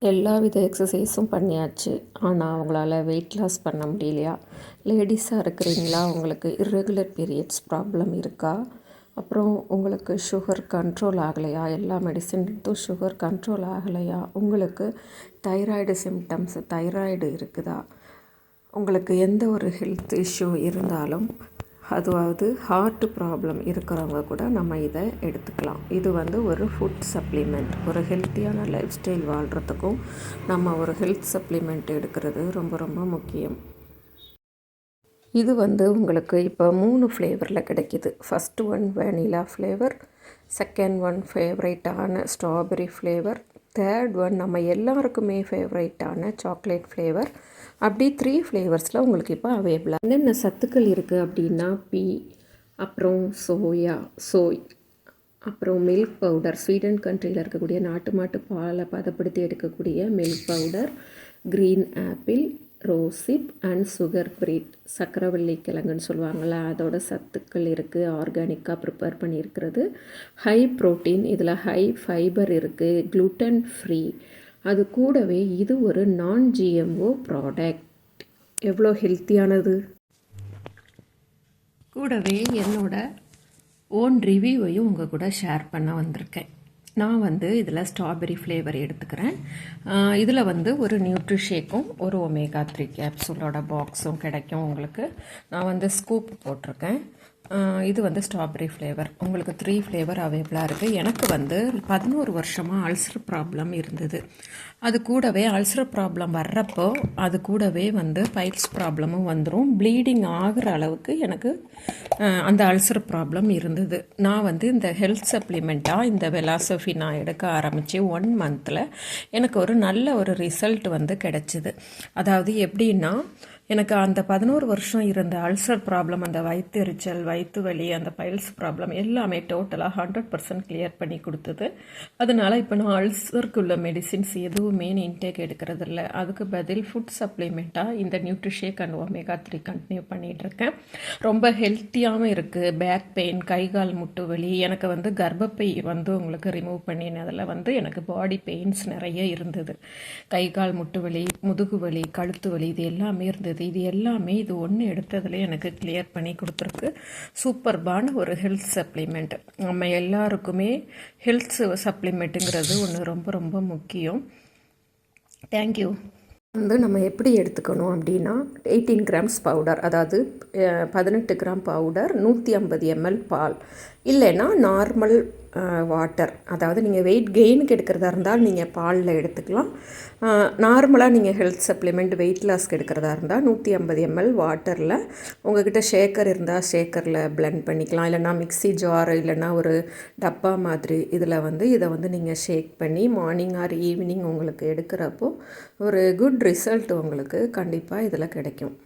எல்லா வித எக்ஸசைஸும் பண்ணியாச்சு. ஆனால் அவங்களால வெயிட் லாஸ் பண்ண முடியலையா? லேடிஸாக இருக்கிறீங்களா? உங்களுக்கு இர்ரெகுலர் பீரியட்ஸ் ப்ராப்ளம் இருக்கா? அப்புறம் உங்களுக்கு சுகர் கண்ட்ரோல் ஆகலையா? எல்லா மெடிசின் எடுத்தும் சுகர் கண்ட்ரோல் ஆகலையா? உங்களுக்கு தைராய்டு சிம்டம்ஸ் தைராய்டு இருக்குதா? உங்களுக்கு எந்த ஒரு ஹெல்த் இஷ்யூ இருந்தாலும் அதுவாவது ஹார்ட் ப்ராப்ளம் இருக்கிறவங்க கூட நம்ம இதை எடுத்துக்கலாம். இது ஒரு ஃபுட் சப்ளிமெண்ட். ஒரு ஹெல்த்தியான லைஃப் ஸ்டைல் வாழ்கிறதுக்கும் நம்ம ஒரு ஹெல்த் சப்ளிமெண்ட் எடுக்கிறது ரொம்ப ரொம்ப முக்கியம். இது உங்களுக்கு இப்போ 3 ஃப்ளேவரில் கிடைக்கிது. First one vanilla flavour, second one ஃபேவரைட்டான ஸ்ட்ராபெரி ஃப்ளேவர், தேர்ட் ஒன் நம்ம எல்லாருக்குமே ஃபேவரைட்டான சாக்லேட் ஃப்ளேவர். அப்படி 3 ஃப்ளேவர்ஸில் உங்களுக்கு இப்போ அவைலபிளாக. என்னென்ன சத்துக்கள் இருக்குது அப்படின்னா பீ, அப்புறம் சோய், அப்புறம் மில்க் பவுடர், ஸ்வீடன் கண்ட்ரியில் இருக்கக்கூடிய நாட்டு மாட்டு பாலை பதப்படுத்தி எடுக்கக்கூடிய milk powder, green apple, rosehip and sugar breed, சக்கரவள்ளி கிழங்குன்னு சொல்லுவாங்கள்ல, அதோட சத்துக்கள் இருக்குது. ஆர்கானிக்காக ப்ரிப்பேர் பண்ணியிருக்கிறது. ஹை ப்ரோட்டீன், இதில் ஹை ஃபைபர் இருக்குது. Gluten free. அது கூடவே இது ஒரு நான் ஜிஎம்ஓ ப்ராடக்ட். எவ்வளோ ஹெல்த்தியானது. கூடவே என்னோட ஓன் ரிவ்யூவையும் உங்கள் கூட ஷேர் பண்ண வந்திருக்கேன். நான் இதில் ஸ்ட்ராபெரி ஃப்ளேவர் எடுத்துக்கிறேன். இதில் ஒரு நியூட்ரிஷேக்கும் ஒரு ஒமேகா 3 கேப்சூலோட பாக்ஸும் கிடைக்கும் உங்களுக்கு. நான் ஸ்கூப் போட்டிருக்கேன். இது ஸ்ட்ராபெரி ஃப்ளேவர். உங்களுக்கு 3 ஃப்ளேவர் அவைலபிளாக இருக்குது. எனக்கு 11 வருஷமாக அல்சர் ப்ராப்ளம் இருந்தது. அது கூடவே அல்சர் ப்ராப்ளம் வர்றப்போ அது கூடவே பைல்ஸ் ப்ராப்ளமும் வந்துடும். ப்ளீடிங் ஆகிற அளவுக்கு எனக்கு அந்த அல்சர் ப்ராப்ளம் இருந்தது. நான் இந்த ஹெல்த் சப்ளிமெண்ட்டாக இந்த வெலாசோஃபி நான் எடுக்க ஆரம்பித்து 1 மந்தில் எனக்கு ஒரு நல்ல ஒரு ரிசல்ட் கிடச்சிது. அதாவது எப்படின்னா, எனக்கு அந்த 11 வருஷம் இருந்த அல்சர் ப்ராப்ளம், அந்த வயிற்று எரிச்சல், வயிற்று வலி, அந்த பைல்ஸ் ப்ராப்ளம் எல்லாமே டோட்டலாக 100% கிளியர் பண்ணி கொடுத்தது. அதனால் இப்போ நான் அல்சருக்குள்ள மெடிசின்ஸ் எதுவுமே இன்டேக் எடுக்கிறது இல்லை. அதுக்கு பதில் ஃபுட் சப்ளிமெண்ட்டாக இந்த நியூட்ரிஷேக் அண்ட் ஒமேகா 3 கண்டினியூ பண்ணிகிட்ருக்கேன். ரொம்ப ஹெல்த்தியாகவும் இருக்குது. பேக் பெயின், கை கால் முட்டு வலி, எனக்கு கர்ப்பப்பை உங்களுக்கு ரிமூவ் பண்ணினதில் எனக்கு பாடி பெயின்ஸ் நிறைய இருந்தது. கை கால் முட்டு வலி, முதுகு வலி, கழுத்து வலி, இது எல்லாமே இருந்தது. இது எல்லாமே இது ஒன்று எடுத்ததில் எனக்கு கிளியர் பண்ணி கொடுத்துருக்கு. சூப்பர்பான ஒரு ஹெல்த் சப்ளிமெண்ட். நம்ம எல்லாருக்குமே ஹெல்த் சப்ளிமெண்ட்டுங்கிறது ஒன்று ரொம்ப ரொம்ப முக்கியம். தேங்க்யூ. நம்ம எப்படி எடுத்துக்கணும் அப்படின்னா 18 கிராம்ஸ் பவுடர், அதாவது 18 கிராம் பவுடர், 150 ml பால், இல்லைன்னா நார்மல் வாட்டர். அதாவது நீங்கள் வெயிட் கெயினுக்கு எடுக்கிறதா இருந்தால் நீங்கள் பாலில் எடுத்துக்கலாம். நார்மலாக நீங்கள் ஹெல்த் சப்ளிமெண்ட் வெயிட் லாஸ்க்கு எடுக்கிறதா இருந்தால் 150 ml வாட்டரில், உங்கள்கிட்ட ஷேக்கர் இருந்தால் ஷேக்கரில் பிளெண்ட் பண்ணிக்கலாம். இல்லைனா மிக்ஸி ஜார், இல்லைனா ஒரு டப்பா மாதிரி இதில் இதை நீங்கள் ஷேக் பண்ணி மார்னிங் ஆர் ஈவினிங் உங்களுக்கு எடுக்கிறப்போ ஒரு குட் ரிசல்ட் உங்களுக்கு கண்டிப்பாக இதில் கிடைக்கும்.